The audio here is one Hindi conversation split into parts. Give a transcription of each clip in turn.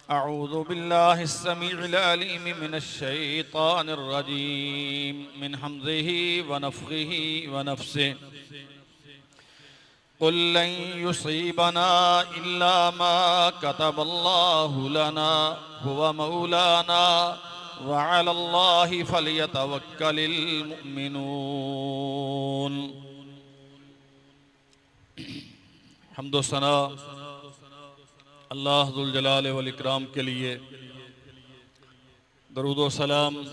अऊज़ु बिल्लाहिस्समीउल अलीम मिनश्शैतानिर्रजीम मिन हम्ज़िही व नफ़्ख़िही व नफ़्सिही क़ुल लन युसीबना इल्ला मा कतबल्लाहु लना हुवा मौलाना व अलल्लाहि फ़लयतवक्कलिल मुमिनून। हम्दो सना अल्लाह ज़ुल जलाल वल इकराम के लिए, दरूद व सलाम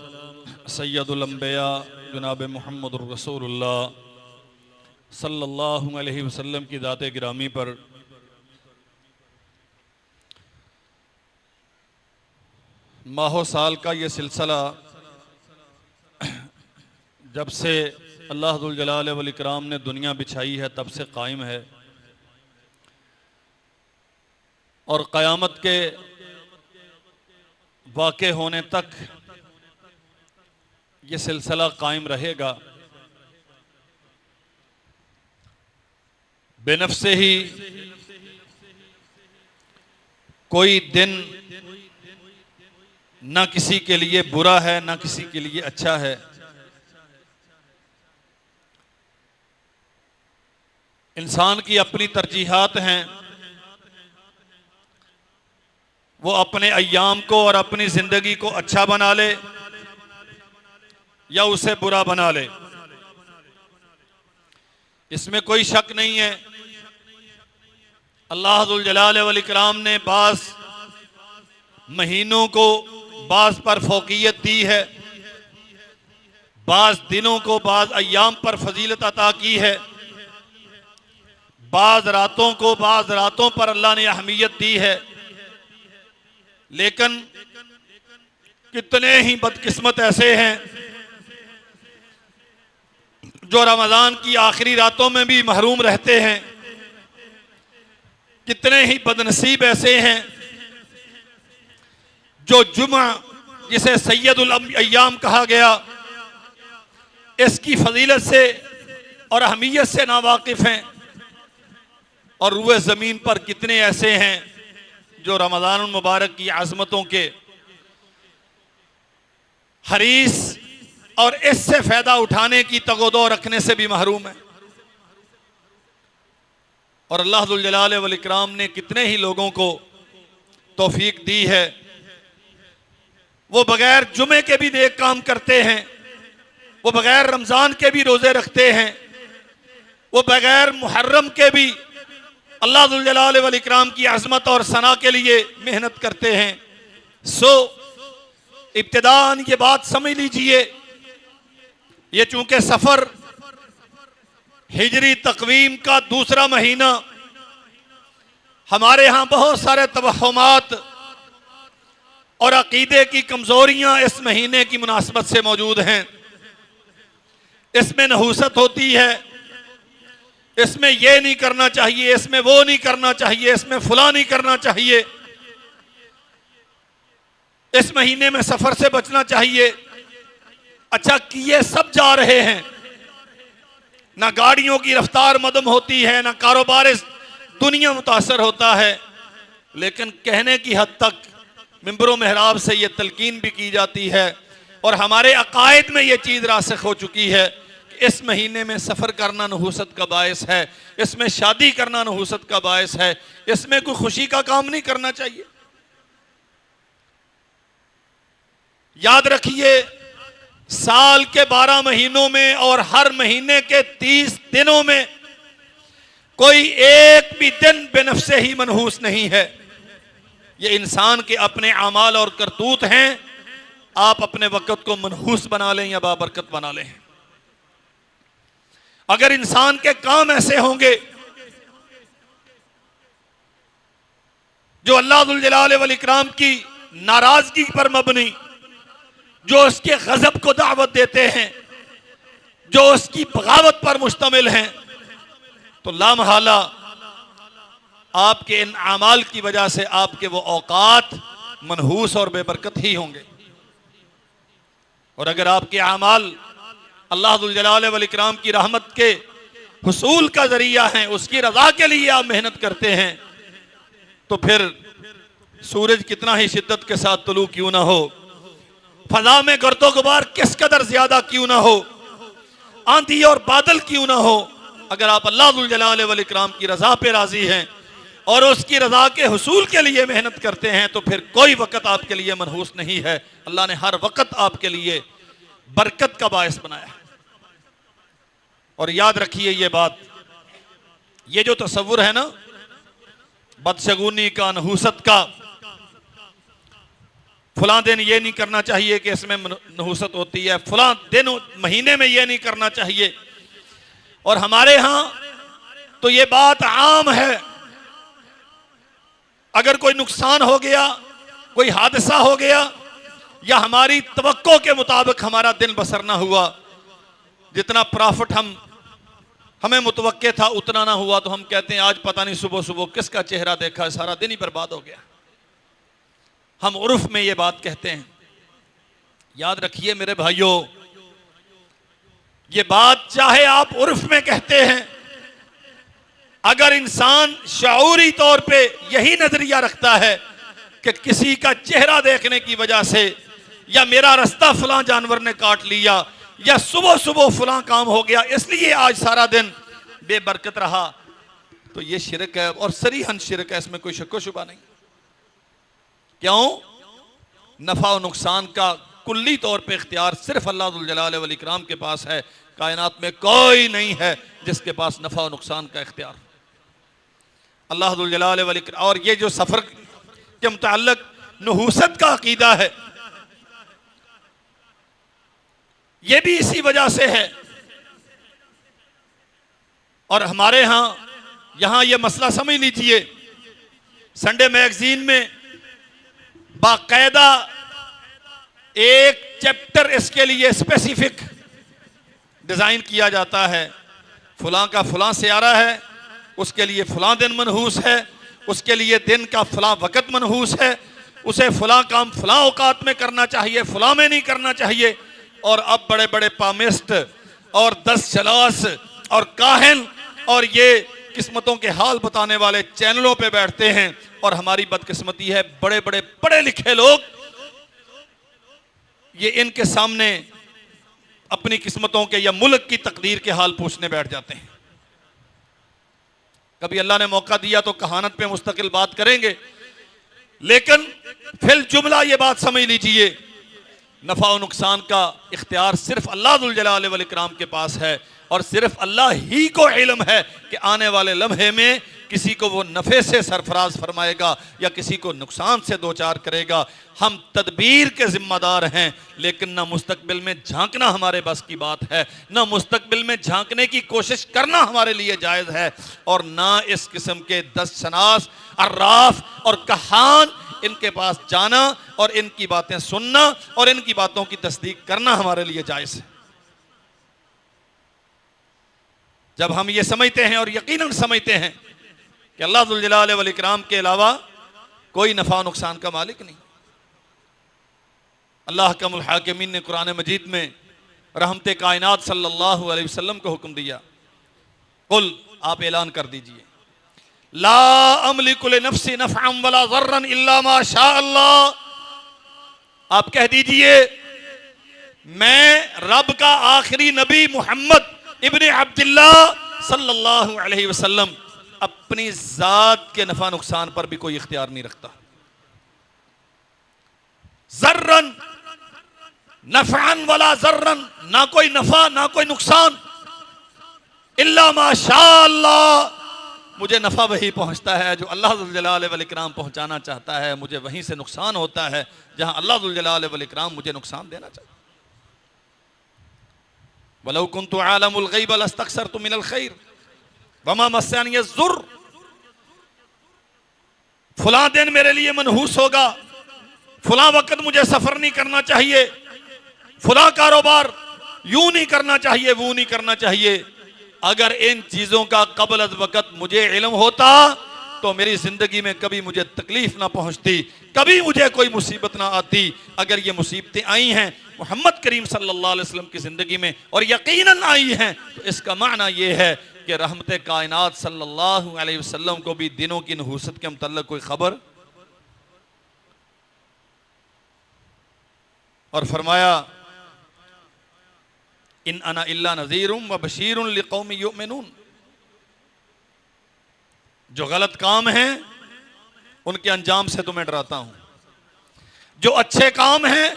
सय्यदुल अंबिया जनाब मुहम्मदुर रसूलुल्लाह सल्लल्लाहु अलैहि वसल्लम की ज़ात गिरामी पर। माहो साल का ये सिलसिला जब से अल्लाह ज़ुल जलाल वल इकराम ने दुनिया बिछाई है तब से कायम है और क़यामत के वाक़े होने तक ये सिलसिला कायम रहेगा। बेनफ्से ही कोई दिन ना किसी के लिए बुरा है ना किसी के लिए अच्छा है। इंसान की अपनी तरजीहात हैं, वो अपने अय्याम को और अपनी ज़िंदगी को अच्छा बना ले या उसे बुरा बना ले, इसमें कोई शक नहीं है। अल्लाह ज़ुल जलाल वल इकराम ने बाज़ महीनों को बाज़ पर फ़ौक़ियत दी है, बाज़ दिनों को बाज़ अय्याम पर फजीलत अता की है, बाज़ रातों को बाज़ रातों पर अल्लाह ने अहमियत दी है। लेकिन कितने ही बदकिस्मत ऐसे हैं जो रमज़ान की आखिरी रातों में भी महरूम रहते हैं। कितने ही बदनसीब ऐसे हैं जो जुमा, जिसे सैयदुल अय्याम कहा गया, इसकी फजीलत से और अहमियत से नावाकिफ़ हैं। और रूए ज़मीन पर कितने ऐसे हैं जो रमज़ान मुबारक की आज़मतों के हरीस और इससे फ़ायदा उठाने की तगोदो रखने से भी महरूम है। और अल्लाह ज़ुल जलाल वल इकराम ने कितने ही लोगों को तौफीक दी है, वो बगैर जुमे के भी नेक काम करते हैं, वो बगैर रमज़ान के भी रोज़े रखते हैं, वो बगैर मुहर्रम के भी अल्लाह ज़ुल जलाल वल इकराम की अज़मत और सना के लिए मेहनत करते हैं। इब्तिदान ये बात समझ लीजिए, ये चूंकि सफ़र हिजरी तक़वीम का दूसरा महीना, हमारे यहाँ बहुत सारे तवहुमात और अक़ीदे की कमज़ोरियाँ इस महीने की मुनासबत से मौजूद हैं। इसमें नहूसत होती है, इसमें ये नहीं करना चाहिए, इसमें वो नहीं करना चाहिए, इसमें फुला नहीं करना चाहिए, इस महीने में सफ़र से बचना चाहिए। अच्छा, किए सब जा रहे हैं, ना गाड़ियों की रफ्तार मदम होती है, ना कारोबार दुनिया मुतासर होता है, लेकिन कहने की हद तक मिंबरों मेहराब से ये तलकीन भी की जाती है और हमारे अकायद में ये चीज़ रासिख हो चुकी है कि इस महीने में सफ़र करना नहूसत का बायस है, इसमें शादी करना नहूसत का बायस है, इसमें कोई खुशी का काम नहीं करना चाहिए। याद रखिए, साल के 12 महीनों में और हर महीने के 30 दिनों में कोई एक भी दिन बेनफ्से ही मनहूस नहीं है। ये इंसान के अपने अमाल और करतूत हैं। आप अपने वक़्त को मनहूस बना लें या बाबरकत बना लें। अगर इंसान के काम ऐसे होंगे जो अल्लाह ज़ुल जलाल वल इकराम की नाराजगी पर मबनी, जो उसके गज़ब को दावत देते हैं, जो उसकी बगावत पर मुश्तमिल हैं, तो लामहाला आपके इन आमाल की वजह से आपके वो औकात मनहूस और बेबरकत ही होंगे। और अगर आपके आमाल अल्लाह ज़ुल जलाल वल इकराम की रहमत के हुसूल का जरिया हैं, उसकी रज़ा के लिए आप मेहनत करते हैं, तो फिर सूरज कितना ही शिद्दत के साथ तुलू क्यों ना हो, फजा में गर्दो गुबार किस कदर ज्यादा क्यों ना हो, आंधी और बादल क्यों ना हो, अगर आप अल्लाह जुल जलाल वल इकराम की रजा पे राजी हैं और उसकी रजा के हुसूल के लिए मेहनत करते हैं तो फिर कोई वक़्त आपके लिए मनहूस नहीं है। अल्लाह ने हर वक़्त आपके लिए बरकत का बायस बनाया है। और याद रखिए ये बात, ये जो तसव्वुर है ना बदशगुनी का, नहूसत का, फलां दिन ये नहीं करना चाहिए कि इसमें नहूसत होती है, फलां दिन महीने में ये नहीं करना चाहिए। और हमारे यहां तो ये बात आम है, अगर कोई नुकसान हो गया, कोई हादसा हो गया या हमारी तवक्को के मुताबिक हमारा दिन बसर ना हुआ, जितना प्रॉफिट हमें मुतवक्के था उतना ना हुआ, तो हम कहते हैं आज पता नहीं सुबह सुबह किसका चेहरा देखा, सारा दिन ही बर्बाद हो गया। हम उर्फ में ये बात कहते हैं। याद रखिए मेरे भाइयों, ये बात चाहे आप उर्फ में कहते हैं, अगर इंसान शऊरी तौर पे यही नजरिया रखता है कि किसी का चेहरा देखने की वजह से या मेरा रास्ता फलां जानवर ने काट लिया या सुबह सुबह फलां काम हो गया इसलिए आज सारा दिन बेबरकत रहा, तो ये शिरक है और सरीहन शिरक है, इसमें कोई शक व शुबा नहीं। क्यों? नफा और नुकसान का कुल्ली तौर पे इख्तियार सिर्फ अल्लाह जुल जलाल वल इकराम के पास है। कायनात में कोई नहीं है जिसके पास नफा और नुकसान का इख्तियार। अल्लाह जुल जलाल वल इकराम। और ये जो सफर के मुताल्लिक नहूसत का अकीदा है, ये भी इसी वजह से है। और हमारे यहां ये मसला समझ लीजिए, संडे मैगजीन में बाकायदा एक चैप्टर इसके लिए स्पेसिफिक डिजाइन किया जाता है। फलां का फलां सियारा है, उसके लिए फलां दिन मनहूस है, उसके लिए दिन का फलां वक़्त मनहूस है, उसे फलां काम फलां औकात में करना चाहिए, फलां में नहीं करना चाहिए। और अब बड़े बड़े पामिस्ट और 10 शलास और काहिन और ये किस्मतों के हाल बताने वाले चैनलों पे बैठते हैं, और हमारी बदकिस्मती है बड़े बड़े पढ़े लिखे लोग ये इनके सामने अपनी किस्मतों के या मुल्क की तकदीर के हाल पूछने बैठ जाते हैं। कभी अल्लाह ने मौका दिया तो कहानत पे मुस्तकिल बात करेंगे, लेकिन फिल जुमला ये बात समझ लीजिए, नफा और नुकसान का इख्तियार सिर्फ अल्लाह जुल जलाल वल इकराम के पास है, और सिर्फ अल्लाह ही को इल्म है कि आने वाले लम्हे में किसी को वो नफ़े से सरफराज फरमाएगा या किसी को नुकसान से दो चार करेगा। हम तदबीर के जिम्मेदार हैं, लेकिन ना मुस्तकबिल में झांकना हमारे बस की बात है, ना मुस्तकबिल में झांकने की कोशिश करना हमारे लिए जायज़ है, और ना इस किस्म के 10 शनास अर्राफ और कहान इनके पास जाना और इनकी बातें सुनना और इनकी बातों की तस्दीक करना हमारे लिए जायज़ है। जब हम ये समझते हैं और यकीनन समझते हैं कि अल्लाह जुल जलाल वल इकराम के अलावा कोई नफा नुकसान का मालिक नहीं। अल्लाह का मुल हाकिमीन ने कुरान मजीद में रहमते कायनात सल्लल्लाहु अलैहि वसल्लम को हुक्म दिया, कुल आप ऐलान कर दीजिए, ला अमलिकु लिनफ्सी नफ़अन वला ज़र्रन इल्ला मा शा अल्लाह। आप कह दीजिए, मैं रब का आखिरी नबी मोहम्मद इब्ने अब्दुल्लाह सल्लल्लाहु अलैहि वसल्लम अपनी जात के नफा नुकसान पर भी कोई इख्तियार नहीं रखता। ज़र्रन नफ़अन वला ज़र्रन, ना कोई नफा ना कोई नुकसान, इल्ला मा शा अल्लाह, मुझे नफा वही पहुंचता है जो अल्लाह ज़ुल जलाल वल इकराम पहुंचाना चाहता है, मुझे वहीं से नुकसान होता है जहां अल्लाह ज़ुल जलाल वल इकराम मुझे नुकसान देना चाहता है। वलौ कुन्तु आलमुल गैब लस्तक्सरतु मिनल खैर वमा मस्सनी ज़ुर्र। फलां दिन मेरे लिए मनहूस होगा, फलां वक्त मुझे सफर नहीं करना चाहिए, फलां कारोबार यूं नहीं करना चाहिए, वो नहीं करना चाहिए। अगर इन चीजों का कबल अज़ वक़्त मुझे इल्म होता तो मेरी जिंदगी में कभी मुझे तकलीफ ना पहुंचती, कभी मुझे कोई मुसीबत ना आती। अगर ये मुसीबतें आई हैं मोहम्मद करीम सल्लल्लाहु अलैहि वसल्लम की जिंदगी में और यकीनन आई हैं, तो इसका माना यह है कि रहमत कायनात सल्लल्लाहु अलैहि वसल्लम को भी दिनों की नहूसत के मुतल्लिक़ कोई खबर और फरमाया इन अना इल्ला नज़ीरुम व बशीरुन लिक़ौमिन युमिनून। जो गलत काम है उनके अंजाम से तुम्हें डराता हूं, जो अच्छे काम हैं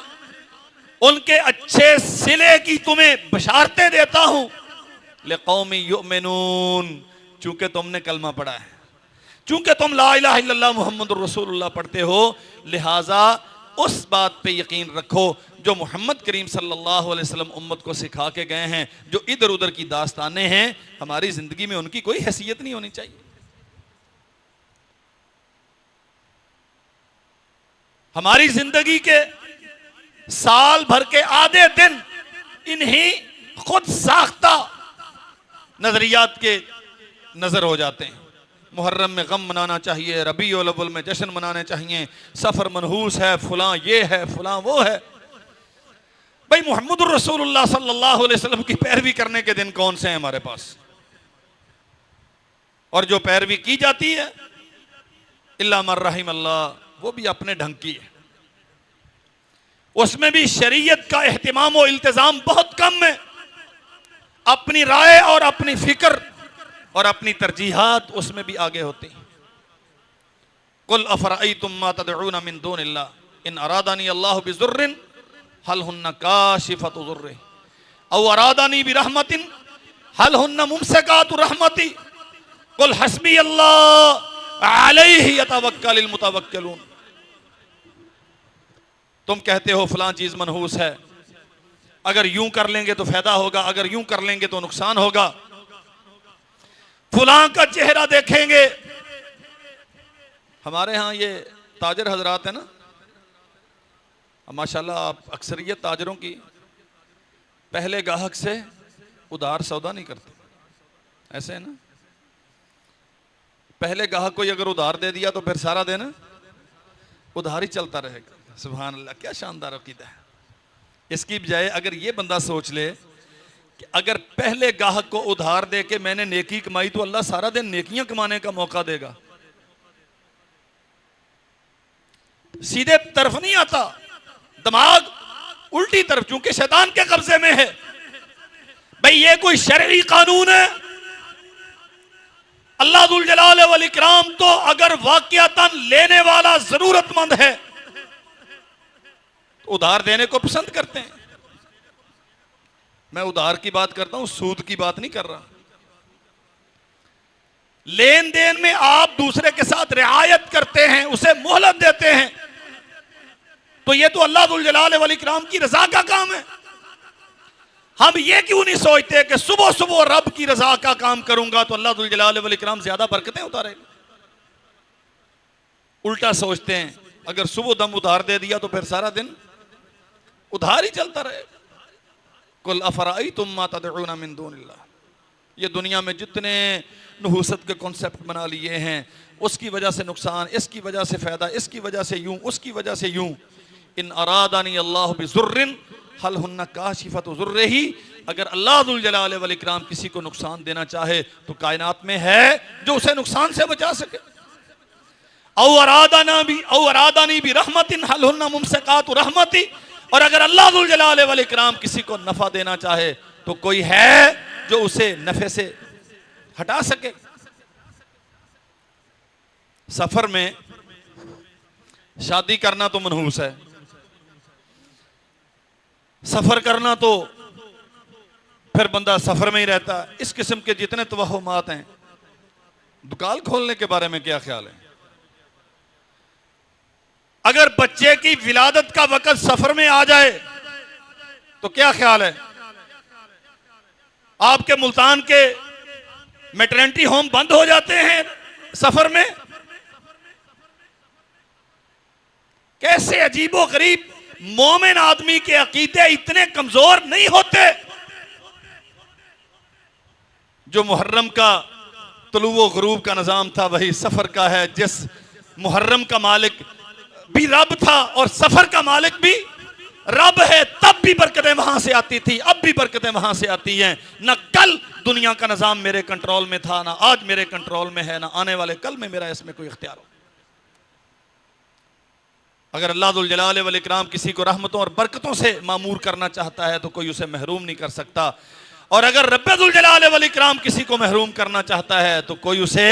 उनके अच्छे सिले की तुम्हें बशारतें देता हूं। लिक़ौमिन युमिनून, चूंकि तुमने कलमा पढ़ा है, चूंकि तुम ला इलाहा इल्लल्लाह मुहम्मदुर रसूलुल्लाह पढ़ते हो, लिहाजा उस बात पे यकीन रखो जो मोहम्मद करीम सल्लल्लाहु अलैहि वसल्लम उम्मत को सिखा के गए हैं। जो इधर उधर की दास्तानें हैं, हमारी जिंदगी में उनकी कोई हैसियत नहीं होनी चाहिए। हमारी जिंदगी के साल भर के आधे दिन इन्हीं खुद साख्ता नजरियात के नजर हो जाते हैं। मुहर्रम में गम मनाना चाहिए, रबीउल अव्वल में जश्न मनाने चाहिए, सफर मनहूस है, फलां ये है, फलां वो है। भाई मुहम्मदुर रसूलुल्लाह सल्लल्लाहु अलैहि वसल्लम की पैरवी करने के दिन कौन से हैं हमारे पास? और जो पैरवी की जाती है इल्ला मन रहिम अल्लाह, वो भी अपने ढंग की है। उसमें भी शरीयत का एहतिमाम और इल्तिजाम बहुत कम है। अपनी राय और अपनी फिक्र और अपनी तरजीहात उसमें भी आगे होती हैं। कुल अफराइतुम मा तदऊना मिन दूनिल्लाह इन अरादानी अल्लाहु बिजुर्रिन हल हुन्ना काशिफतु जुर्रिही औ अरादानी बिरहमतिन हल हुन्ना मुमसिकातु रहमती कुल हस्बी अल्लाह अलैहि यतवक्कलिल मुतवक्किलून। तुम कहते हो फलां चीज मनहूस है, अगर यूं कर लेंगे तो फायदा होगा, अगर यूं कर लेंगे तो नुकसान होगा, फलां का चेहरा देखेंगे। हमारे यहाँ ये ताजर हजरात है ना, माशाल्लाह, आप अक्सरियत ताजरों की पहले गाहक से उधार सौदा नहीं करते, ऐसे है ना। पहले गाहक को अगर उधार दे दिया तो फिर सारा दिन उधार ही चलता रहेगा। सुभान अल्लाह, क्या शानदार अकीदा है। इसकी बजाय अगर ये बंदा सोच ले कि अगर पहले गाहक को उधार दे के मैंने नेकी कमाई तो अल्लाह सारा दिन नेकियां कमाने का मौका देगा। सीधे तरफ नहीं आता, दिमाग उल्टी तरफ, चूंकि शैतान के कब्जे में है। भाई ये कोई शरई कानून है? अल्लाह दुल जलाल वल इकराम तो अगर वाकयातन लेने वाला जरूरतमंद है तो उधार देने को पसंद करते हैं। मैं उधार की बात करता हूं, सूद की बात नहीं कर रहा। लेन देन में आप दूसरे के साथ रियायत करते हैं, उसे मोहलत देते हैं, तो यह तो अल्लाह दुल जलाल वल इकराम की रजा का काम है। हम ये क्यों नहीं सोचते कि सुबह सुबह रब की रजा का काम करूंगा तो अल्लाह दुल जलाल वल इकराम ज्यादा बरकतें उतारेगा। उल्टा सोचते हैं, अगर सुबह दम उधार दे दिया तो फिर सारा दिन उधार ही चलता रहेगा। कुल अफराइतुम मा तदऊना मिन दूनिल्लाह। ये दुनिया में जितने नहूसत के कॉन्सेप्ट बना लिए हैं, उसकी वजह से नुकसान, इसकी वजह से फायदा, इसकी वजह से यूं, उसकी वजह से यूं। इन अरादानी अल्लाह बिजुर्रिन हल हुन्ना काशिफतु जुर्रिही। अगर अल्लाह दुल जलाल वल इकराम किसी को नुकसान देना चाहे तो कायनात में है जो उसे नुकसान से बचा सके। औ अरादानी भी रहमतिन हल हुन्ना मुमसिकातु रहमती। और अगर अल्लाह दुल जलाल वल इकराम किसी को नफा देना चाहे तो कोई है जो उसे नफे से हटा सके। सफर में शादी करना तो मनहूस है, सफर करना तो फिर बंदा सफर में ही रहता है। इस किस्म के जितने तवहुमात हैं, दुकान खोलने के बारे में क्या ख्याल है? अगर बच्चे की विलादत का वक्त सफर में आ जाए तो क्या ख्याल है? आपके मुल्तान के मैटरनिटी होम बंद हो जाते हैं सफर में। कैसे अजीबो गरीब मोमिन आदमी के अकीदे इतने कमजोर नहीं होते। जो मुहर्रम का तुलुओ गुरूब का निजाम था वही सफर का है। जिस मुहर्रम का मालिक भी रब था और सफर का मालिक भी रब है, तब भी बरकतें वहां से आती थी, अब भी बरकतें वहां से आती हैं। न कल दुनिया का निजाम मेरे कंट्रोल में था, ना आज मेरे कंट्रोल में है, ना आने वाले कल में मेरा इसमें कोई इख्तियार हो। अगर अल्लाह दुल जलाल वल इकराम किसी को रहमतों और बरकतों से मामूर करना चाहता है तो कोई उसे महरूम नहीं कर सकता, और अगर रब्बे दुल जलाल वल इकराम किसी को महरूम करना चाहता है तो कोई उसे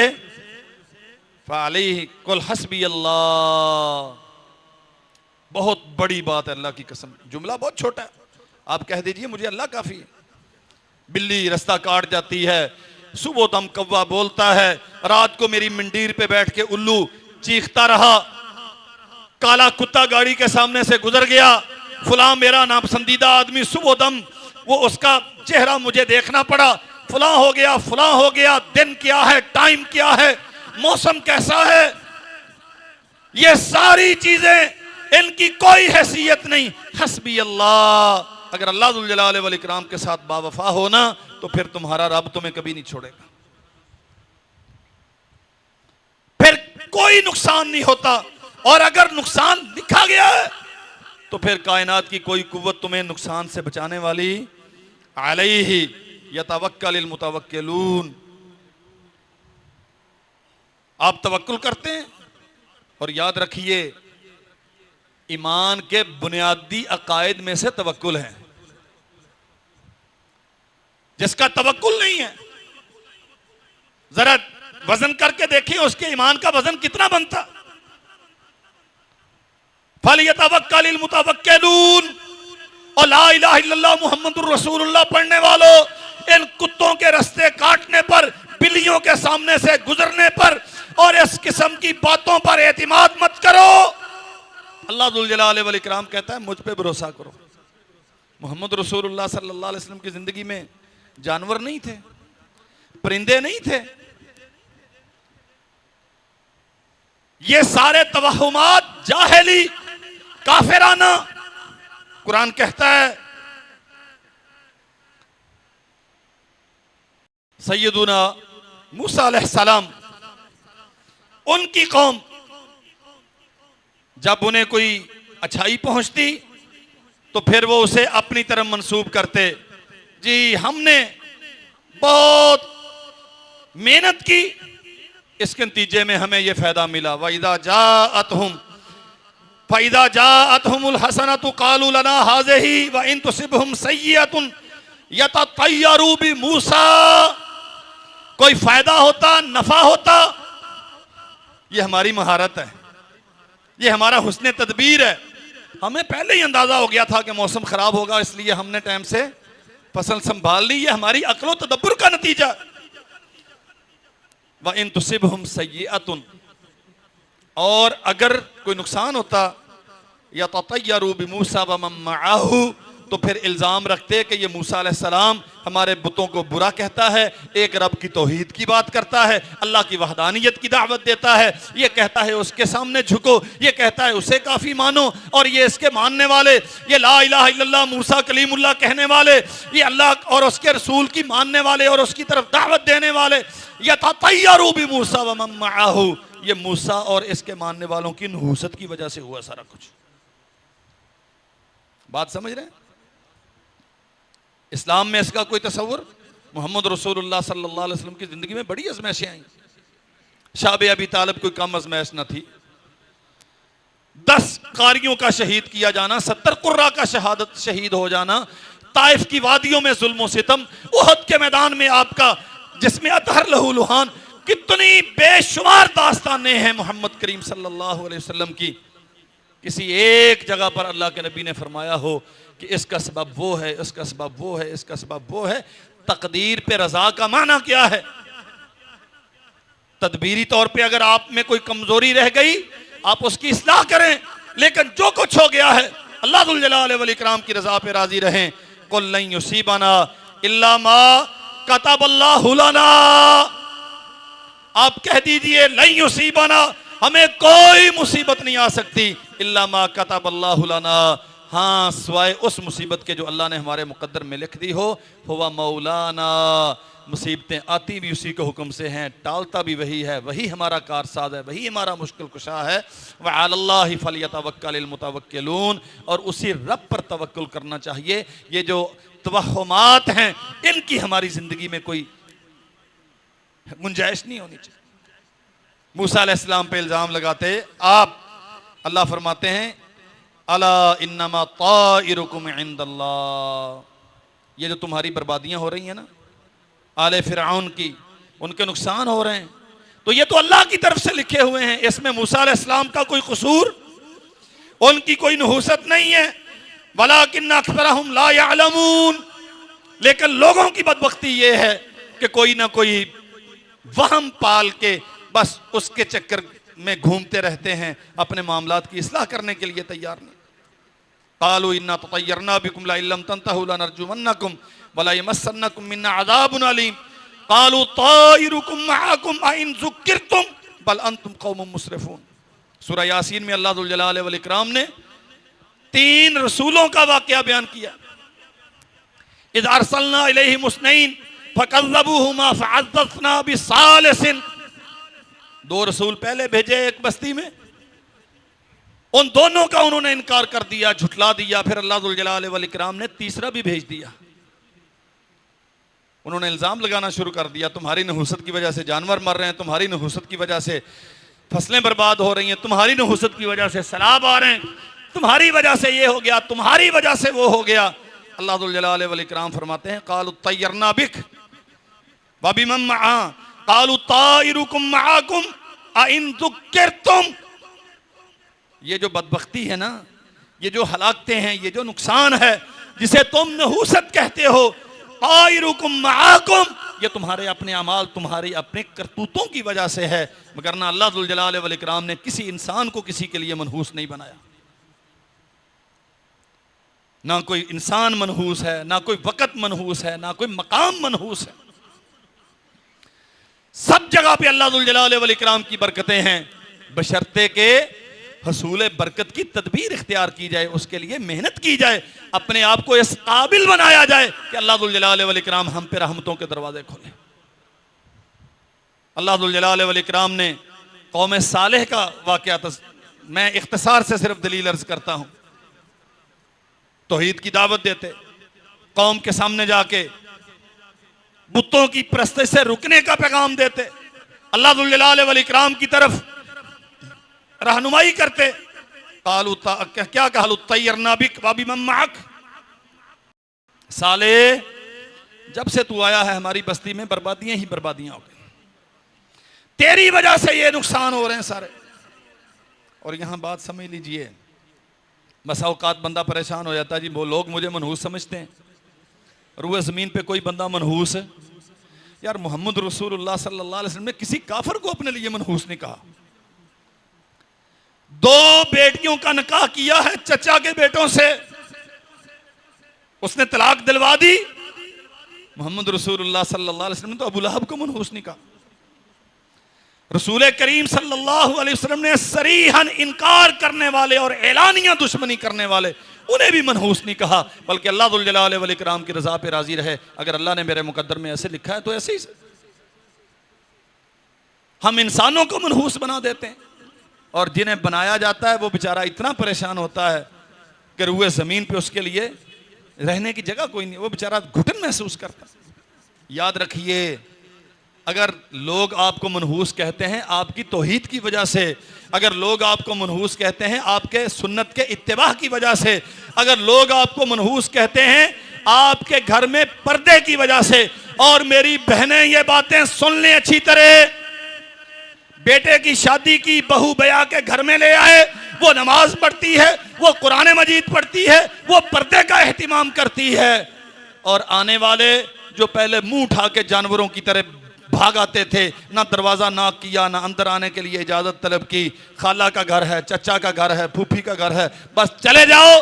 फ़अलैहि कुल हस्बी अल्लाह। बहुत बड़ी बात है, अल्लाह की कसम। जुमला बहुत छोटा है, आप कह दीजिए मुझे अल्लाह काफी है। बिल्ली रास्ता काट जाती है, सुबह दम कौवा बोलता है, रात को मेरी मंडीर पे बैठ के उल्लू चीखता रहा, काला कुत्ता गाड़ी के सामने से गुजर गया, फलां मेरा नापसंदीदा आदमी सुबह दम वो उसका चेहरा मुझे देखना पड़ा, फलां हो गया फलां हो गया, दिन क्या है, टाइम क्या है, मौसम कैसा है, ये सारी चीजें इनकी कोई हैसियत नहीं। हस्बी अल्लाह। अगर अल्लाह जुल जलाल वल इकराम के साथ बावफा हो ना तो फिर तुम्हारा रब तुम्हें कभी नहीं छोड़ेगा, फिर कोई नुकसान नहीं होता। और अगर नुकसान लिखा गया है तो फिर कायनात की कोई कुव्वत तुम्हें नुकसान से बचाने वाली अलैहि यतवक्कलिल मुतवक्किलून। आप तवक्कुल करते हैं, और याद रखिए ईमान के बुनियादी अकायद में से तवक्कुल है। जिसका तवक्कुल नहीं है जरा वजन करके देखिए उसके ईमान का वजन कितना बनता। फलियतवक्कलिल मुतवक्किलून। और ला इलाहा इल्लल्लाह मुहम्मदुर रसूलुल्लाह पढ़ने वालों, इन कुत्तों के रास्ते काटने पर, बिल्लियों के सामने से गुजरने पर और इस किस्म की बातों पर एतिमाद मत करो। अल्लाह दुल जलाल वल इकराम कहता है मुझ पे भरोसा करो। मोहम्मद रसूलुल्लाह सल्लल्लाहु अलैहि वसल्लम की जिंदगी में जानवर नहीं थे, परिंदे नहीं थे, ये सारे तवहुमात जाहिली काफिराना। कुरान कहता है सैयदुना मूसा अलैहिस्सलाम, उनकी कौम जब उन्हें कोई अच्छाई पहुंचती तो फिर वो उसे अपनी तरफ मंसूब करते। जी हमने बहुत मेहनत की, इसके नतीजे में हमें यह फायदा मिला। वइदा जाअतहुम फइदा जाअतहुमुल हसनतु कालू लना हाज़िही व इन तुसिबहुम सय्यतुन यततय्यरू बि मूसा। कोई फायदा होता, नफा होता, ये हमारी महारत है, ये हमारा हुस्न तदबीर है। हमें पहले ही अंदाजा हो गया था कि मौसम खराब होगा, इसलिए हमने टाइम से फसल संभाल ली। ये हमारी अक्ल तदब्बुर का नतीजा। व इन तुसिबहुम सय्यतुन, और अगर कोई नुकसान होता, या ततय्यरू बिमूसा व मम मअहू, तो फिर इल्ज़ाम रखते कि ये मूसा अलैहिस्सलाम हमारे बुतों को बुरा कहता है, एक रब की तौहीद की बात करता है, अल्लाह की वहदानियत की दावत देता है, ये कहता है उसके सामने झुको, ये कहता है उसे काफ़ी मानो, और ये इसके मानने वाले, ये ला इलाहा इल्लल्लाह मूसा कलीमुल्लाह कहने वाले, ये अल्लाह और उसके रसूल की मानने वाले और उसकी तरफ दावत देने वाले, यततय्यरू बिमूसा व मम मअहू, ये मूसा और इसके मानने वालों की नहूसत की वजह से हुआ सारा कुछ। बात समझ रहे हैं? इस्लाम में इसका कोई तस्वुर, मोहम्मद रसूलुल्लाह सल्लल्लाहु अलैहि वसल्लम की जिंदगी में बड़ी आजमाइशें आई। शाब अबी तालिब कोई कम आजमाइश न थी। 10 कारियों का शहीद किया जाना, 70 कुर्रा का शहीद हो जाना, ताइफ की वादियों में जुल्म सितम, उहद के मैदान में आपका जिसमें अतहर लहू लुहान, कितनी बेशुमार दास्तानें हैं मोहम्मद करीम सल्लल्लाहु अलैहि वसल्लम की। किसी एक जगह पर अल्लाह के नबी ने फरमाया हो कि इसका सबब वो है, इसका सबब वो है, इसका सबब वो है। तकदीर पे रजा का माना क्या है? तदबीरी तौर पे अगर आप में कोई कमजोरी रह गई आप उसकी इस्लाह करें, लेकिन जो कुछ हो गया है अल्लाह जुल जलाल वल इकराम की रजा पे राजी रहें। कुल लन युसीबना इल्ला मा कतबल्लाहु लना, आप कह दीजिए लन युसीबना, हमें कोई मुसीबत नहीं आ सकती इल्ला मा कतबल्लाहु लना, हाँ सिवाय उस मुसीबत के जो अल्लाह ने हमारे मुकद्दर में लिख दी हो। हुवा मौलाना, मुसीबतें आती भी उसी के हुक्म से हैं, टालता भी वही है, वही हमारा कारसाज है, वही हमारा मुश्किल कुशा है। व अलल्लाहि फलियतवक्कलिल मुतवक्किलून, और उसी रब पर तवक्कुल करना चाहिए। ये जो तवहुमात हैं इनकी हमारी जिंदगी में कोई गुंजाइश नहीं होनी चाहिए। मूसा अलैहिस्सलाम पे इल्जाम लगाते, आप अल्लाह फरमाते हैं अला इन्नमा ताइरुकुम इंदल्लाह, ये जो तुम्हारी बर्बादियां हो रही हैं ना आले फिरऔन की, उनके नुकसान हो रहे हैं, तो ये तो अल्लाह की तरफ से लिखे हुए हैं। इसमें मूसा अलैहिस्सलाम का कोई कसूर, उनकी कोई नहुसत नहीं है। वलाकिन्न अक्सरहुम ला यअलमून, लेकिन लोगों की बदबख्ती ये है कि कोई ना कोई वहम पाल के बस उसके चक्कर में घूमते रहते हैं, अपने मामलात की इस्लाह करने के लिए तैयार नहीं। क़ालू इन्ना ततय्यरना बिकुम ला इल्लम तंतहू लनरजुमन्नकुम वला यमस्सन्नकुम मिन्ना अज़ाबुन अलीम क़ालू ताइरुकुम मअकुम अइन ज़ुक्किरतुम बल अंतुम कौमुम मुस्रिफून। सूरह यासीन में अल्लाह ज़ुल जलाल वल इकराम ने 3 रसूलों का वाक़या बयान किया। इज़ अरसलना इलैहिम मुस्नैन फकज़्ज़बूहुमा फअज़्ज़ज़ना बिसालिसिन, 2 रसूल पहले भेजे एक बस्ती में, उन दोनों का उन्होंने इनकार कर दिया, झुठला दिया। फिर अल्लाह ज़ुल जलाल वल इकराम ने तीसरा भी भेज दिया। उन्होंने इल्ज़ाम लगाना शुरू कर दिया, तुम्हारी नहुसत की वजह से जानवर मर रहे हैं, तुम्हारी नहुसत की वजह से फसलें बर्बाद हो रही हैं, तुम्हारी नहुसत की वजह से सैलाब आ रहे हैं, तुम्हारी वजह से ये हो गया, तुम्हारी वजह से वो हो गया। अल्लाह ज़ुल जलाल वल इकराम फरमाते हैं क़ालू तय्यरना बिक व बिमन मअ क़ालू ताइरुकुम मअकुम अइन ज़ुक्किरतुम। ये जो बदबख्ती है ना, ये जो हलाकतें हैं, ये जो नुकसान है जिसे तुम नहुसत कहते हो, ताइरुकुम मअकुम, ये तुम्हारे अपने अमाल, तुम्हारी अपने करतूतों की वजह से है, मगर ना अल्लाह ज़ुल जलाल वल इकराम ने किसी इंसान को किसी के लिए मनहूस नहीं बनाया। ना कोई इंसान मनहूस है, ना कोई वक़्त मनहूस है, ना कोई मकाम मनहूस है। सब जगह पे अल्लाह ज़ुल जलाल वल इकराम की बरकतें हैं, बशर्ते के हसूल बरकत की तदबीर इख्तियार की जाए, उसके लिए मेहनत की जाए, अपने आप को इस काबिल बनाया जाए कि अल्लाह ज़ुल जलाल वल इकराम हम पे रहमतों के दरवाजे खोले। अल्लाह ज़ुल जलाल वल इकराम ने कौम सालेह का वाक़या, मैं इख्तिसार से सिर्फ दलील अर्ज करता हूँ। तौहीद की दावत देते, कौम के सामने जाके बुतों की परस्ती से रुकने का पैगाम देते, अल्लाह ज़ुल जलाल वल इकराम की तरफ रहनुमाई करते। कालू क्या कहलू तय्यरना बिक व बिमन मअक, साले जब से तू आया है हमारी बस्ती में बर्बादियां ही बर्बादियां हो गई, तेरी वजह से ये नुकसान हो रहे हैं सारे। और यहां बात समझ लीजिए, बसा औकात बंदा परेशान हो जाता है, जी वो लोग मुझे मनहूस समझते हैं, रुए ज़मीन पे कोई बंदा मनहूस है। यार मोहम्मद रसूलुल्लाह सल्लल्लाहु अलैहि वसल्लम ने किसी काफिर को अपने लिए मनहूस नहीं कहा। 2 बेटियों का निकाह किया है चचा के बेटों से, उसने तलाक दिलवा दी। मोहम्मद रसूलुल्लाह सल्लल्लाहु अलैहि वसल्लम ने तो अबू लहब को मनहूस नहीं कहा। रसूल करीम सल्लल्लाहु अलैहि वसल्लम ने सरीहन इनकार करने वाले और एलानिया दुश्मनी करने वाले, उन्हें भी मनहूस नहीं कहा, बल्कि अल्लाह ज़ुल जलाल वल इकराम की रज़ा पे राज़ी रहे। अगर अल्लाह ने मेरे मुकद्दर में ऐसे लिखा है तो ऐसे ही से हम इंसानों को मनहूस बना देते हैं, और जिन्हें बनाया जाता है वो बेचारा इतना परेशान होता है कि रुए ज़मीन पे उसके लिए रहने की जगह कोई नहीं, वो बेचारा घुटन महसूस करता है। याद रखिए, अगर लोग आपको मनहूस कहते हैं आपकी तौहीद की वजह से, अगर लोग आपको मनहूस कहते हैं आपके सुन्नत के इत्तिबा की वजह से, अगर लोग आपको मनहूस कहते हैं आपके घर में पर्दे की वजह से, और मेरी बहनें ये बातें सुन लें अच्छी तरह, बेटे की शादी की बहू बया के घर में ले आए, वो नमाज पढ़ती है, वो कुरान मजीद पढ़ती है, वो पर्दे का एहतिमाम करती है, और आने वाले जो पहले मुंह उठा के जानवरों की तरह भाग आते थे, ना दरवाज़ा नाक किया, ना अंदर आने के लिए इजाज़त तलब की, खाला का घर है, चचा का घर है, फूफी का घर है, बस चले जाओ।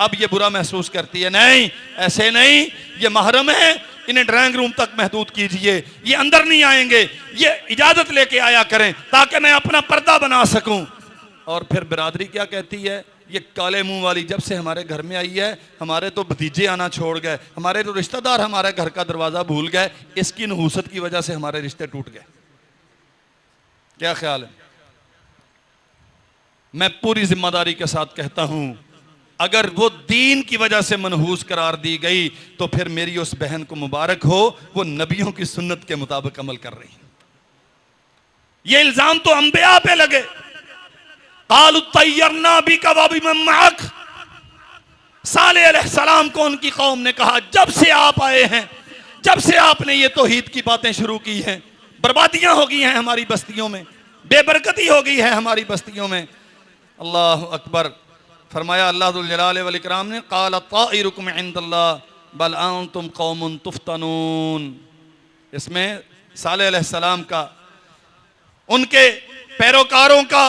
अब ये बुरा महसूस करती है, नहीं ऐसे नहीं, ये महरम है, इन्हें ड्राइंग रूम तक महदूद कीजिए, ये अंदर नहीं आएंगे, ये इजाज़त लेके आया करें ताकि मैं अपना पर्दा बना सकूं। और फिर बिरादरी क्या कहती है, ये काले मुंह वाली जब से हमारे घर में आई है, हमारे तो भतीजे आना छोड़ गए, हमारे तो रिश्तेदार हमारे घर का दरवाज़ा भूल गए, इसकी नहूसत की वजह से हमारे रिश्ते टूट गए। क्या ख्याल है? मैं पूरी जिम्मेदारी के साथ कहता हूं, अगर वो दीन की वजह से मनहूस करार दी गई तो फिर मेरी उस बहन को मुबारक हो, वो नबियों की सुन्नत के मुताबिक अमल कर रही। ये इल्जाम तो अंबिया पे लगे, क़ालू तय्यरना बिका व बिमन मअक। सालेह अलैहिस्सलाम को उनकी कौम ने कहा, जब से आप आए हैं, जब से आपने ये तौहीद की बातें शुरू की हैं, बर्बादियां हो गई हैं हमारी बस्तियों में, बेबरकती हो गई है हमारी बस्तियों में। अल्लाह अकबर। फरमाया अल्लाह जुल जलाल वल इकराम ने, क़ाल ताइरुकुम इंदल्लाह बल अंतुम कौमुन तुफ्तनून। इसमें सालेह अलैहिस्सलाम का, उनके पैरोकारों का,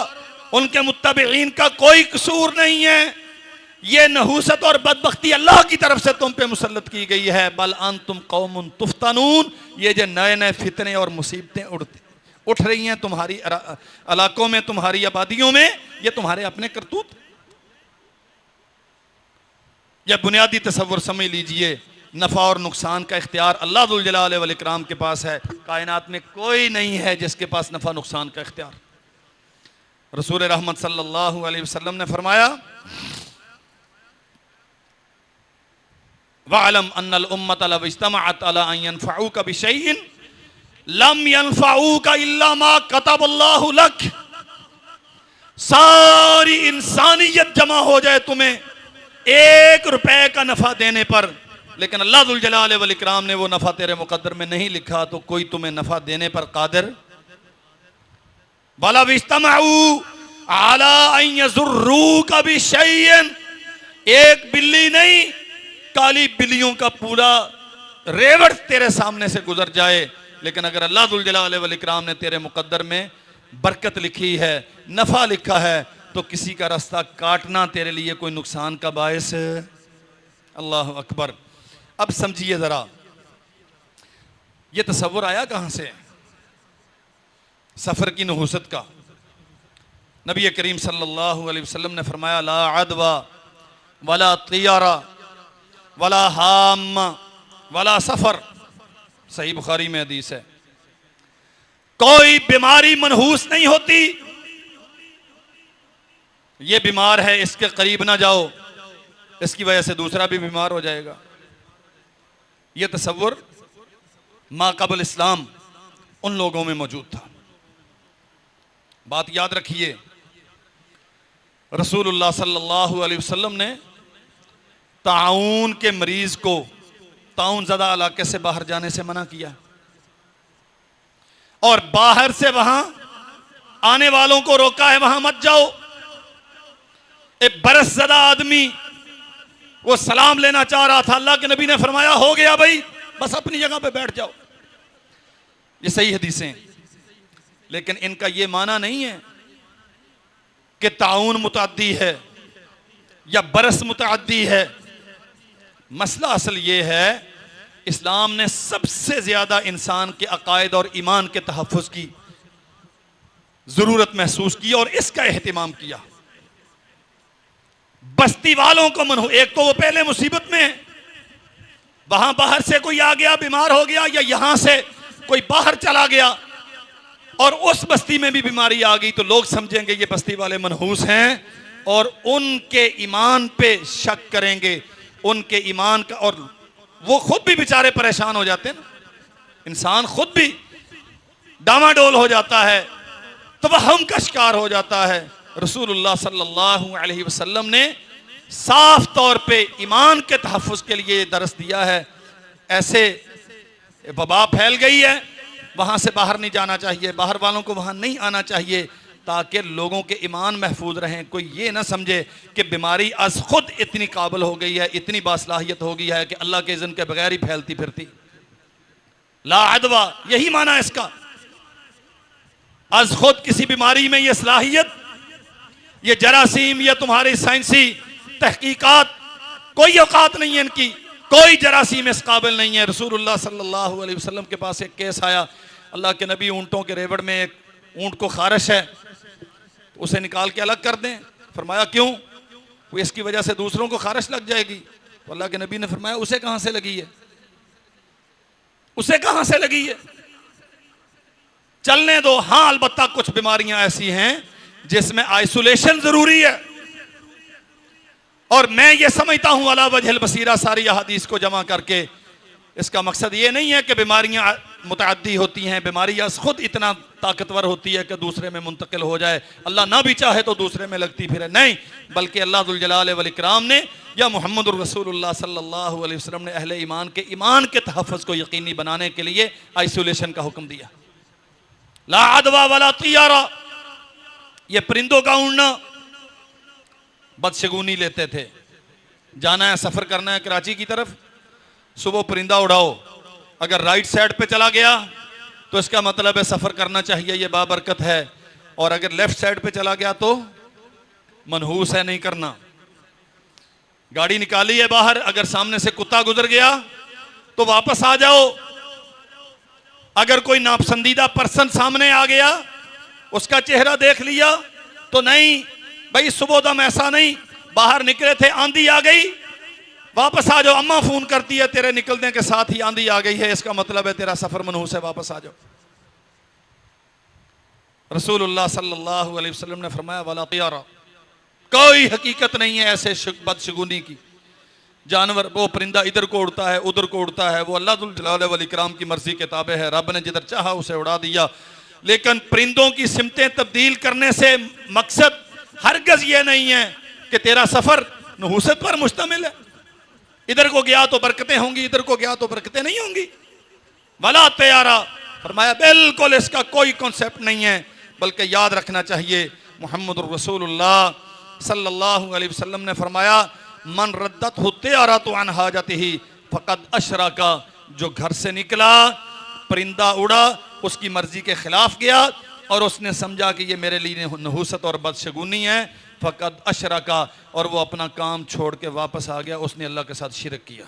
उनके मुत्तबईन का कोई कसूर नहीं है। ये नहूसत और बदबख्ती अल्लाह की तरफ से तुम पे मुसल्लत की गई है। बल अंतुम कौमुन तुफ्तनून, ये जो नए नए फितने और मुसीबतें उठ रही हैं तुम्हारी इलाकों में, तुम्हारी आबादियों में, ये तुम्हारे अपने करतूत। यह बुनियादी तसव्वुर समझ लीजिए, नफ़ा और नुकसान का इख्तियार अल्लाह जुल जलाल वल इकराम के पास है। कायनात में कोई नहीं है जिसके पास नफ़ा नुकसान का इख्तियार। रसूल रहमत सल्लल्लाहु अलैहि वसल्लम ने फरमाया, वअलम अन्नल उम्मत लव इज्तमअत अला अन यनफऊका बिशैइन लम यनफऊका इल्ला मा कतबल्लाहु लक। सारी इंसानियत जमा हो जाए तुम्हें 1 रुपए का नफा देने पर, लेकिन अल्लाह जुल जलाल वल इकराम ने वो नफा तेरे मुकद्दर में नहीं लिखा, तो कोई तुम्हें नफा देने पर कादिर। वलव इज्तमऊ अला अन यज़ुर्रूका बिशैइन, एक बिल्ली नहीं, काली बिल्लियों का पूरा रेवड़ तेरे सामने से गुजर जाए, लेकिन अगर अल्लाह जुल जलाल वल इकराम ने तेरे मुकद्दर में बरकत लिखी है, नफा लिखा है, तो किसी का रास्ता काटना तेरे लिए कोई नुकसान का बायस है। अल्लाह अकबर। अब समझिए जरा, ये तसव्वुर आया कहां से? सफर की नहूसत का। नबी करीम सल्लल्लाहु अलैहि वसल्लम ने फरमाया, ला अदवा वला तियारा वला हाम वला सफर। सही बुखारी में हदीस है। कोई बीमारी मनहूस नहीं होती, ये बीमार है इसके करीब ना जाओ, इसकी वजह से दूसरा भी बीमार हो जाएगा। यह तसव्वुर माक़बल इस्लाम उन लोगों में मौजूद था। बात याद रखिए, रसूलुल्लाह सल्लल्लाहु अलैहि वसल्लम ने ताउन के मरीज को ताउन ज़दा इलाके से बाहर जाने से मना किया, और बाहर से वहां आने वालों को रोका है, वहां मत जाओ। एक बरस ज़दा आदमी वो सलाम लेना चाह रहा था, अल्लाह के नबी ने फरमाया, हो गया भाई, बस अपनी जगह पे बैठ जाओ। ये सही हदीसें, लेकिन इनका ये माना नहीं है कि ताउन मुतअद्दी है या बरस मुतअद्दी है। मसला असल ये है, इस्लाम ने सबसे ज्यादा इंसान के अकायद और ईमान के तहफ़्फ़ुज़ की जरूरत महसूस की और इसका एहतिमाम किया। बस्ती वालों को एक तो वो पहले मुसीबत में है, वहां बाहर से कोई आ गया बीमार हो गया, या यहां से कोई बाहर चला गया और उस बस्ती में भी बीमारी आ गई, तो लोग समझेंगे ये बस्ती वाले मनहूस हैं और उनके ईमान पे शक करेंगे, उनके ईमान का, और वो खुद भी बेचारे परेशान हो जाते हैं ना, इंसान खुद भी डामाडोल हो जाता है, तवहम का शिकार हो जाता है। रसूलुल्लाह सल्लल्लाहु अलैहि वसल्लम ने साफ तौर पे ईमान के तहफ़्फ़ुज़ के लिए दरस दिया है। ऐसे वबा फैल गई है, वहां से बाहर नहीं जाना चाहिए, बाहर वालों को वहां नहीं आना चाहिए, ताकि लोगों के ईमान महफूज रहें। कोई ये ना समझे कि बीमारी अज खुद इतनी काबिल हो गई है, इतनी बासलाहियत हो गई है कि अल्लाह के इज़्न के बगैर ही फैलती फिरती। ला अदवा, यही माना इसका। अज खुद किसी बीमारी में ये सलाहियत, ये जरासीम, ये तुम्हारी साइंसी तहकीकात, कोई औकात नहीं है इनकी, कोई जरासीम इस काबिल नहीं है। रसूलुल्लाह सल्लल्लाहु अलैहि वसल्लम के पास एक केस आया, अल्लाह के नबी, ऊँटों के रेवड़ में एक ऊँट को खारिश है, उसे निकाल के अलग कर दें। फरमाया क्यों? वो इसकी वजह से दूसरों को खारिश लग जाएगी। तो अल्लाह के नबी ने फरमाया, उसे कहां से लगी है, उसे कहां से लगी है, चलने दो। हाँ, अलबत्ता कुछ बीमारियां ऐसी हैं जिसमें आइसोलेशन जरूरी है, और मैं ये समझता हूं अला वजहल बसीरा सारी अहादीस को जमा करके इसका मकसद ये नहीं है कि बीमारियां मुतअद्दी होती हैं, बीमारी खुद इतना ताकतवर होती है कि दूसरे में मुंतकिल हो जाए, अल्लाह ना भी चाहे तो दूसरे में लगती फिरे, नहीं, बल्कि अल्लाह जुल जलाल वल इकराम ने या मोहम्मद रसूलुल्लाह सल्लल्लाहु अलैहि वसल्लम ने अहले ईमान के तहफ़्फ़ुज़ को यकीनी बनाने के लिए आइसोलेशन का हुक्म दिया। ला अदवा वला तियारा, ये परिंदों का उड़ना, बदशगुनी लेते थे, जाना है सफ़र करना है कराची की तरफ, सुबह परिंदा उड़ाओ, अगर राइट साइड पे चला गया तो इसका मतलब है सफ़र करना चाहिए, ये बाबरकत है, और अगर लेफ्ट साइड पे चला गया तो मनहूस है, नहीं करना। गाड़ी निकाली है बाहर, अगर सामने से कुत्ता गुजर गया तो वापस आ जाओ। अगर कोई नापसंदीदा पर्सन सामने आ गया, उसका चेहरा देख लिया तो नहीं भाई, सुबह दम ऐसा नहीं, बाहर निकले थे आंधी आ गई, वापस आ जाओ, अम्मा फोन करती है तेरे निकलने के साथ ही आंधी आ गई है, इसका मतलब है तेरा सफर मनहूस है, वापस आ जाओ। रसूलुल्लाह सल्लल्लाहु अलैहि वसल्लम ने फरमाया वला तियारा, कोई हकीकत नहीं है ऐसे बदशगुनी की। जानवर, वो परिंदा इधर को उड़ता है उधर को उड़ता है, वो अल्लाह जुल जलाल वल इकराम की मर्जी के ताबे है, रब ने जिधर चाहा उसे उड़ा दिया। लेकिन परिंदों की सिमतें तब्दील करने से मकसद हरगज ये नहीं है कि तेरा सफर नहूसत पर मुश्तमिल है, इधर को गया तो बरकतें होंगी, इधर को गया तो बरकतें नहीं होंगी। वला तियारा फरमाया बिल्कुल इसका कोई कॉन्सेप्ट नहीं है, बल्कि याद रखना चाहिए मुहम्मद रसूलुल्लाह सल्लल्लाहु अलैहि वसल्लम ने फरमाया मन रद्दत तियारा तो अन हाजतिही फकद अशरका, जो घर से निकला परिंदा उड़ा उसकी मर्जी के खिलाफ गया और उसने समझा कि ये मेरे लिए नहूसत और बदशगुनी है, फकद अशरका, और वो अपना काम छोड़ के वापस आ गया, उसने अल्लाह के साथ शिरक किया।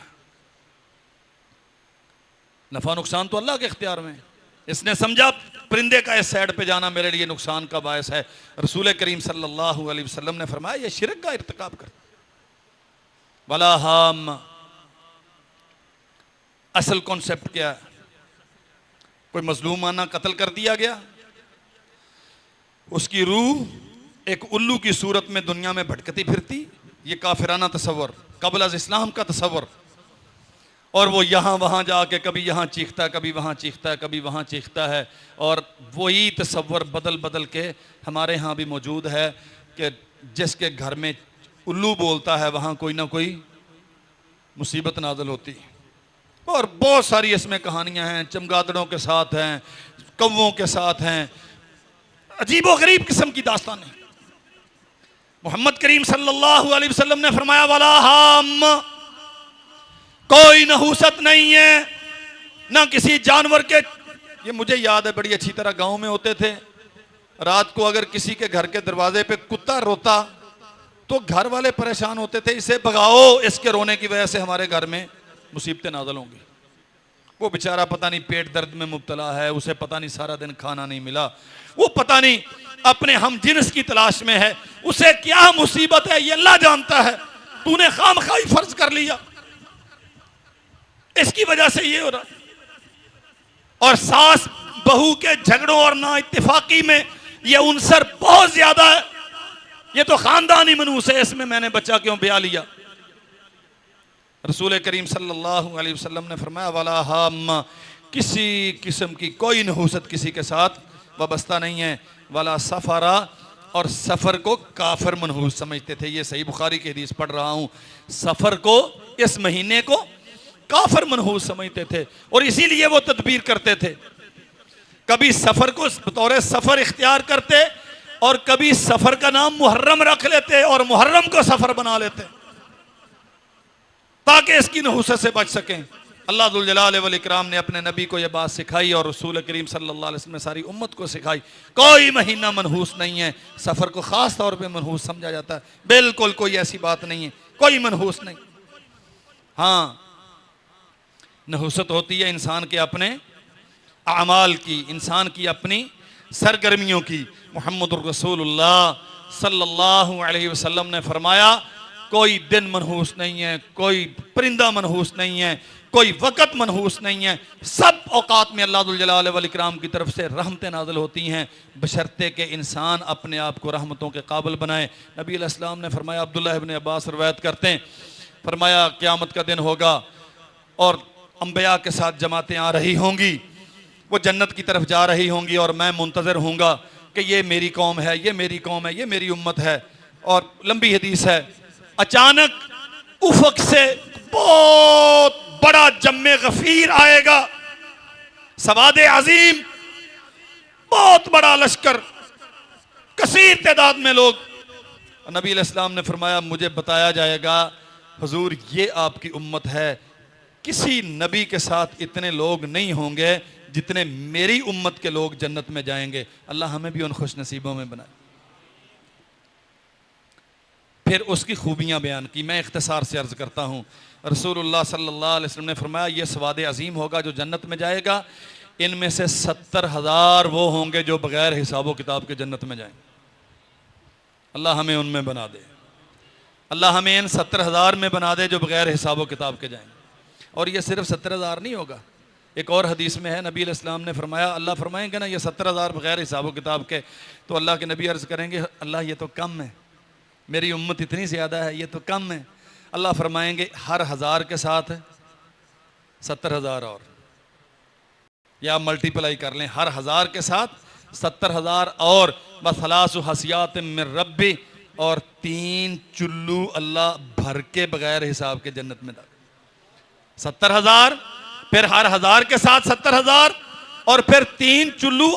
नफा नुकसान तो अल्लाह के इख्तियार में, इसने समझा परिंदे का इस साइड पे जाना मेरे लिए नुकसान का बायस है। रसूल करीम सल्लल्लाहु अलैहि वसल्लम ने फरमाया ये शिरक का इर्तिकाब कर। वला हाम, असल कॉन्सेप्ट क्या है? कोई मजलूमाना कत्ल कर दिया गया, उसकी रूह एक उल्लू की सूरत में दुनिया में भटकती फिरती, ये काफिराना तसव्वुर, कबल अज़ इस्लाम का तसव्वुर, और वो यहाँ वहाँ जाके कभी यहाँ चीखता है, कभी वहाँ चीखता है, कभी वहाँ चीखता है, और वही तसव्वुर बदल बदल के हमारे यहाँ भी मौजूद है कि जिसके घर में उल्लू बोलता है वहाँ कोई ना कोई मुसीबत नाज़िल होती है। और बहुत सारी इसमें कहानियाँ हैं, चमगादड़ों के साथ हैं, कौवों के साथ हैं, अजीबो गरीब किस्म की दास्तानें। मोहम्मद करीम सल्लल्लाहु अलैहि वसल्लम ने फरमाया वला हाम, कोई नहूसत नहीं है ना किसी जानवर के। ये मुझे याद है बड़ी अच्छी तरह, गांव में होते थे, रात को अगर किसी के घर के दरवाजे पे कुत्ता रोता तो घर वाले परेशान होते थे, इसे भगाओ, इसके रोने की वजह से हमारे घर में मुसीबतें नाज़िल होंगी। वो बेचारा पता नहीं पेट दर्द में मुब्तला है, उसे पता नहीं सारा दिन खाना नहीं मिला, वो पता नहीं अपने हम जिन्स की तलाश में है, उसे क्या मुसीबत है ये अल्लाह जानता है, तूने खामखाई फर्ज कर लिया, इसकी वजह से ये हो रहा। और सास बहू के झगड़ों और ना इत्तेफाकी में ये उनसर बहुत ज्यादा है, ये तो खानदानी मनूस है, इसमें मैंने बच्चा क्यों ब्याह लिया। रसूल करीम सल्लल्लाहु अलैहि वसल्लम ने फरमाया वला हाम, किसी किस्म की कोई नहूसत किसी के साथ वाबस्ता नहीं है। वला सफरा, और सफ़र को काफिर मनहूस समझते थे, ये सही बुखारी की हदीस पढ़ रहा हूँ, सफ़र को, इस महीने को काफिर मनहूस समझते थे और इसीलिए वो तदबीर करते थे, कभी सफ़र को बतौर सफ़र इख्तियार करते और कभी सफ़र का नाम मुहर्रम रख लेते और मुहर्रम को सफ़र बना लेते ताकि इसकी नहूसत से बच सकें। अल्लाह जुल जलाल वल इकराम ने अपने नबी को यह बात सिखाई और रसूल करीम सल्लल्लाहु अलैहि वसल्लम ने सारी उम्मत को सिखाई, कोई महीना मनहूस नहीं है, सफ़र को ख़ास तौर पे मनहूस समझा जाता है, बिल्कुल कोई ऐसी बात नहीं है, कोई मनहूस नहीं। हाँ, नहूसत होती है इंसान के अपने अमाल की, इंसान की अपनी सरगर्मियों की। मुहम्मद रसूलुल्लाह सल्लल्लाहु अलैहि वसल्लम ने फरमाया कोई दिन मनहूस नहीं है, कोई परिंदा मनहूस नहीं है, कोई वक़्त मनहूस नहीं है, सब औकात में अल्लाह जुल जलाल वल इकराम की तरफ से रहमतें नाज़िल होती हैं बशर्ते के इंसान अपने आप को रहमतों के काबिल बनाए। नबी अलैहिस्सलाम ने फरमाया, अब्दुल्लाह इब्न अब्बास रवायत करते हैं, फरमाया क़यामत का दिन होगा और अंबिया के साथ जमातें आ रही होंगी, वो जन्नत की तरफ जा रही होंगी और मैं मुंतज़र हूँगा कि ये मेरी कौम है, ये मेरी कौम है, ये मेरी उम्मत है। और लंबी हदीस है, अचानक उफक से बहुत बड़ा जम्मे गफीर आएगा, सवाद अजीम, बहुत बड़ा लश्कर, कसीर तादाद में लोग। नबी अलैहिस्सलाम ने फरमाया मुझे बताया जाएगा हुजूर ये आपकी उम्मत है, किसी नबी के साथ इतने लोग नहीं होंगे जितने मेरी उम्मत के लोग जन्नत में जाएंगे। अल्लाह हमें भी उन खुश नसीबों में बनाए। फिर उसकी खूबियां बयान की, मैं इख्तिसार से अर्ज करता हूँ। रसूलुल्लाह सल्लल्लाहु अलैहि वसल्लम ने फरमाया ये सवाद अजीम होगा जो जन्नत में जाएगा, इनमें से 70,000 वो होंगे जो बगैर हिसाब किताब के जन्नत में जाएंगे। अल्लाह हमें उनमें बना दे, अल्लाह हमें इन 70,000 में बना दे जो बगैर हिसाब किताब के जाएंगे। और ये सिर्फ 70,000 नहीं होगा, एक और हदीस में है नबी अलैहिस्सलाम ने फरमाया, अल्लाह फरमाएंगे ना ये 70,000 बगैर हिसाब किताब के, तो अल्लाह के नबी अर्ज़ करेंगे अल्लाह ये तो कम है, मेरी उम्मत इतनी ज़्यादा है, ये तो कम है। अल्लाह फरमाएंगे हर 1000 के साथ 70,000 और, या मल्टीप्लाई कर लें, हर 1000 के साथ 70,000 और, बसलासु हसियात मिन रब्बी, और 3 चुल्लू अल्लाह भर के बगैर हिसाब के जन्नत में डाल। 70,000, फिर हर 1000 के साथ 70,000, और फिर 3 चुल्लू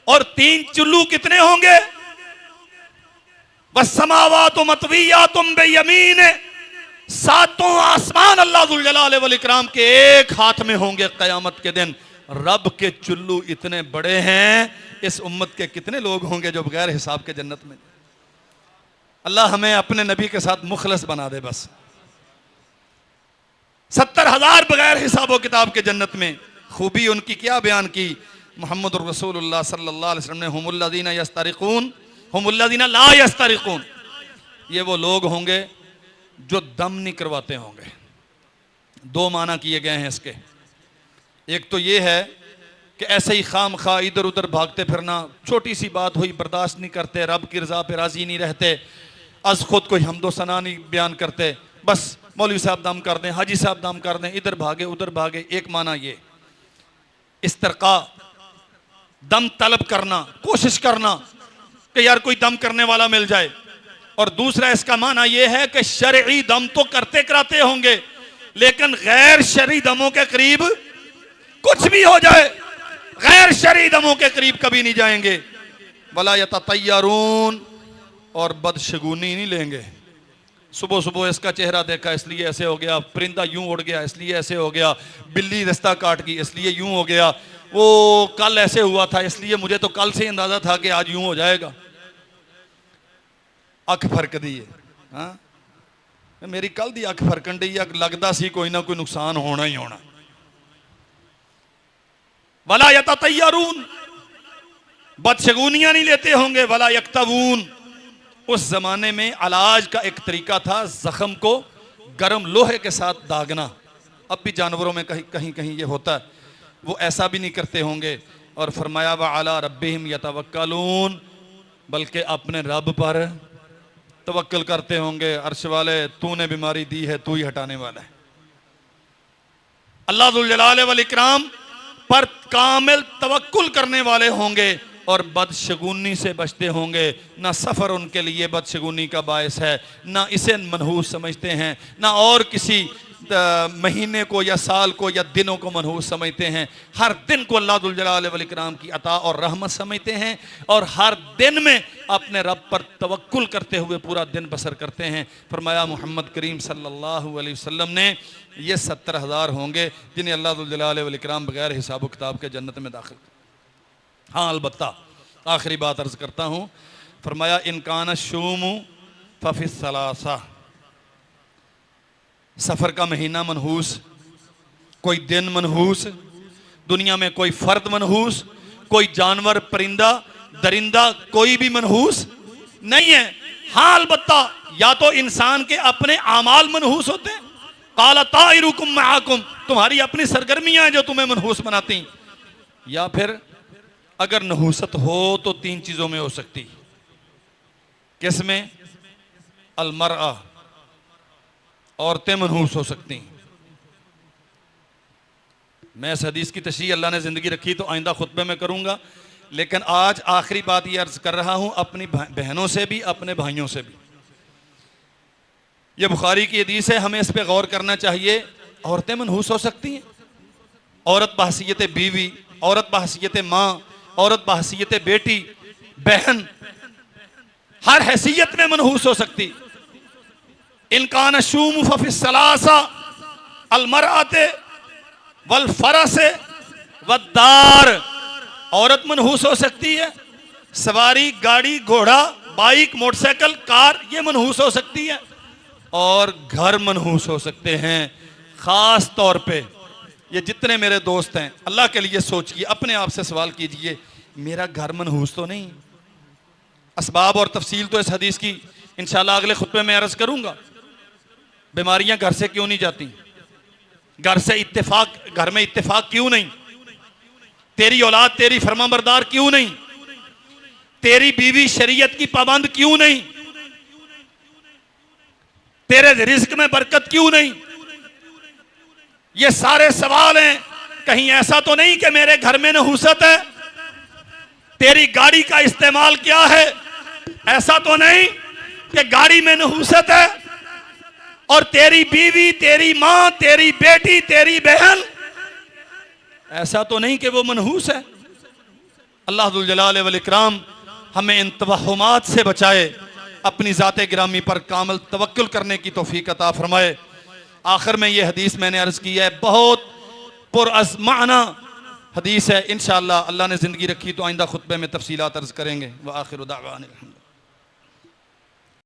और 3 चुल्लू कितने होंगे? बस समावातु मतवियातुम बेयमीन, सातों आसमान अल्लाह जुल जलाल वल इकराम के एक हाथ में होंगे कयामत के दिन। रब के चुल्लू इतने बड़े हैं, इस उम्मत के कितने लोग होंगे जो बगैर हिसाब के जन्नत में। अल्लाह हमें अपने नबी के साथ मुखलस बना दे। बस 70,000 बगैर हिसाब किताब के जन्नत में। खूबी उनकी क्या बयान की, मोहम्मद रसूलुल्लाह सल्लल्लाहु अलैहि वसल्लम ने, हुमुल्लज़ीना यस्तरिकून हुमुल्लज़ीना ला यस्तरिकून, ये वो लोग होंगे जो दम नहीं करवाते होंगे। 2 माना किए गए हैं इसके। एक तो ये है कि ऐसे ही खाम खा इधर उधर भागते फिरना, छोटी सी बात हुई बर्दाश्त नहीं करते, रब की रज़ा पे राज़ी नहीं रहते, अज खुद कोई हमदो सना नहीं बयान करते, बस मौलवी साहब दम कर दें, हाजी साहब दम कर दें, इधर भागे उधर भागे। एक माना ये इस्तरका, दम तलब करना, कोशिश करना कि यार कोई दम करने वाला मिल जाए। और दूसरा इसका माना यह है कि शरई दम तो करते कराते होंगे, लेकिन गैर शरई दमों के करीब कुछ भी हो जाए, गैर शरई दमों के करीब कभी नहीं जाएंगे। वला यततय्यरून, और बदशगुनी नहीं लेंगे। सुबह सुबह इसका चेहरा देखा इसलिए ऐसे हो गया, परिंदा यूं उड़ गया इसलिए ऐसे हो गया, बिल्ली रास्ता काट गई इसलिए यूं हो गया, वो कल ऐसे हुआ था इसलिए मुझे तो कल से अंदाजा था कि आज यूं हो जाएगा। अख फरक दी है, हाँ मेरी कल दी अख फरकन दी, लगता सी कोई ना कोई नुकसान होना ही होना। वला यततय्यरून, बदशगुनियां नहीं लेते होंगे। वला यक्तवून, उस जमाने में इलाज का एक तरीका था जख्म को गर्म लोहे के साथ दागना, अब भी जानवरों में कहीं कहीं कहीं ये होता है, वो ऐसा भी नहीं करते होंगे। और फरमाया व अला रब्बिहिम यतवक्कलून, बल्कि अपने रब पर तवक्कल करते होंगे। अर्श वाले तूने बीमारी दी है, तू ही हटाने वाला है। अल्लाह जुल जलाल वल इकराम पर कामिल तवक्कुल करने वाले होंगे और बदशगुनी से बचते होंगे। ना सफ़र उनके लिए बदशगुनी का बायस है, ना इसे मनहूस समझते हैं, ना और किसी महीने को या साल को या दिनों को मनहूस समझते हैं। हर दिन को अल्लाह जुल जलाल वल इकराम की अता और रहमत समझते हैं, और हर दिन में अपने रब पर तवक्कुल करते हुए पूरा दिन बसर करते हैं। फरमाया मोहम्मद करीम सल्लल्लाहु अलैहि वसल्लम ने, ये 70,000 होंगे जिन्हें अल्लाह जुल जलाल वल इकराम बगैर हिसाब किताब के जन्नत में दाखिल। हाँ अलबत्ता आखिरी बात अर्ज करता हूँ। फरमाया इनकान शूमु फफिस सलासा, सफ़र का महीना मनहूस, कोई दिन मनहूस, दुनिया में कोई फ़र्द मनहूस, कोई जानवर परिंदा दरिंदा कोई भी मनहूस नहीं है। हाँ अलबत्ता या तो इंसान के अपने आमाल मनहूस होते हैं, काला ताइरुकुम माकुम, तुम्हारी अपनी सरगर्मियां हैं जो तुम्हें मनहूस बनाती, या फिर अगर नहूसत हो तो 3 चीज़ों में हो सकती। किस में? अलमरआ, औरतें मनहूस हो सकती, मैं इस हदीस की तशरीह अल्लाह ने ज़िंदगी रखी तो आइंदा खुतबे में करूँगा, लेकिन आज आखिरी बात ये अर्ज़ कर रहा हूँ अपनी बहनों से भी, अपने भाइयों से भी। ये बुखारी की हदीस है, हमें इस पर गौर करना चाहिए। औरतें मनहूस हो सकती हैं, औरत बहसीयत बीवी, औरत बहसीयत माँ, औरत बहसीयत बेटी, बहन, हर हैसियत में मनहूस हो सकती। इनकान शूम फफिस्सलासा अलमरअते वल फरसे वद्दार, औरत मनहूस हो सकती है, सवारी, गाड़ी, घोड़ा, बाइक, मोटरसाइकिल, कार, ये मनहूस हो सकती है, और घर मनहूस हो सकते हैं। खास तौर पे ये जितने मेरे दोस्त हैं, अल्लाह के लिए सोचिए, अपने आप से सवाल कीजिए, मेरा घर मनहूस तो नहीं? असबाब और तफसील तो इस हदीस की इंशाल्लाह अगले खुतबे में अर्ज करूंगा। बीमारियां घर से क्यों नहीं जाती? घर से इत्तेफाक, घर में इत्तेफाक क्यों नहीं? तेरी औलाद तेरी फरमाबरदार क्यों नहीं? तेरी बीवी शरीयत की पाबंद क्यों नहीं? तेरे रिज्क में बरकत क्यों नहीं? ये सारे सवाल हैं। कहीं ऐसा तो नहीं कि मेरे घर में नहूसत है? तेरी गाड़ी का इस्तेमाल क्या है? ऐसा तो नहीं कि गाड़ी में नहूसत है? और तेरी बीवी, तेरी मां, तेरी बेटी, तेरी बहन, ऐसा तो नहीं कि वो मनहूस है? अल्लाह दुल जलाल वल इकराम हमें इन तवहुमात से बचाए, अपनी ज़ाते गिरामी पर कामिल तवक्कुल करने की तौफीक अता फरमाए। आखिर में ये हदीस मैंने अर्ज़ की है, बहुत पुरअज़माना हदीस है। इंशाअल्लाह अल्लाह ने ज़िंदगी रखी तो आइंदा खुतबे में तफसीलात अर्ज़ करेंगे। व आखिरु दावाना।